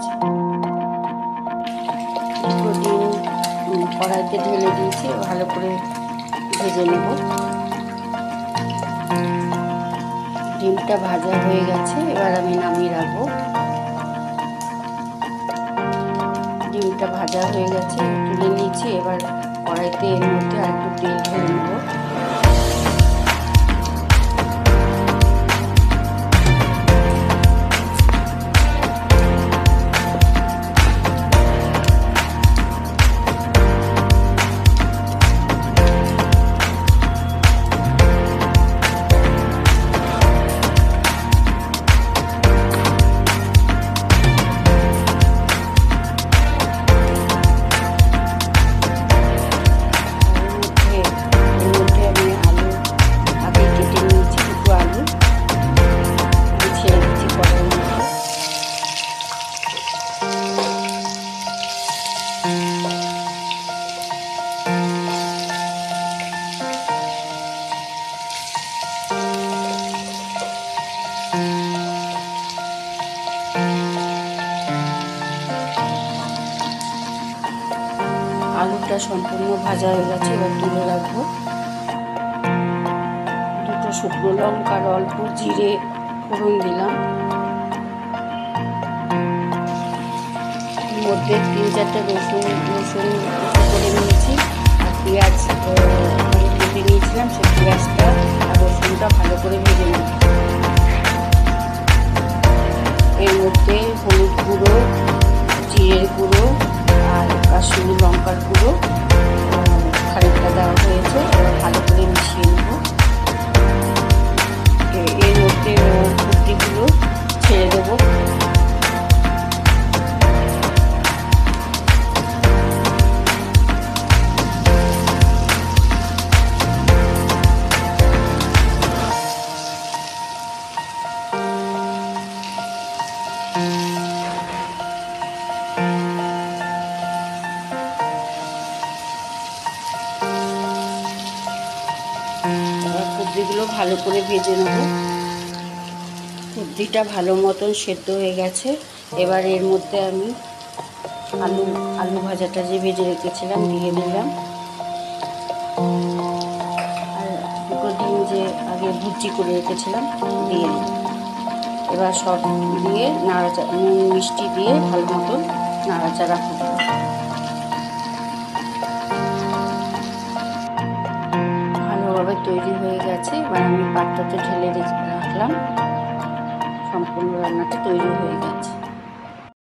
চামচ। দুটো ডিম কড়াইতে ঢেলে দিয়েছি, ভালো করে ভেজে নেব। ডিমটা ভাজা হয়ে গেছে, এবার আমি নামিয়ে রাখবো। ডিমটা ভাজা হয়ে গেছে, তুলে নিয়েছি। এবার কড়াইতে এর মধ্যে আর একটু তেল ঢেলে নেব। আলুটা সম্পূর্ণ ভাজা হয়ে গেছে, এবার তুলে রাখবো। দুটো শুকনো লঙ্কা আর অল্প জিরে ফোড়ন দিলাম। এর মধ্যে 3-4টে রসুন করে নিয়েছি, আর পেঁয়াজ কেটে নিয়েছিলাম। সেই পেঁয়াজটা আর রসুনটা ভালো করে ভেজে নেব। এর মধ্যে হলুদ গুঁড়ো, জিরের গুঁড়ো আর কাশ্মীরি লঙ্কার গুঁড়ো খানিকটা দেওয়া হয়েছে। এবার ভালো করে মিশিয়ে নেব। এর মধ্যে কুর্তিগুলো ছেড়ে দেবো। সবজিগুলো ভালো করে ভেজে নেব। সবজিটা ভালো মতন সেদ্ধ হয়ে গেছে। এবার এর মধ্যে আমি আলু ভাজাটা যে ভেজে রেখেছিলাম দিয়ে দিলাম, আর দুটো ডিম যে আগে ভুজি করে রেখেছিলাম দিয়ে দিলাম। এবার সব দিয়ে নাড়াচাড়া, নুন মিষ্টি দিয়ে ভালো মতন নাড়াচাড়া করব। ভালোভাবে তৈরি হয়ে গেছে। এবার আমি পাত্রতে ঢেলে রাখলাম। সম্পূর্ণ রান্নাটা তৈরি হয়ে গেছে।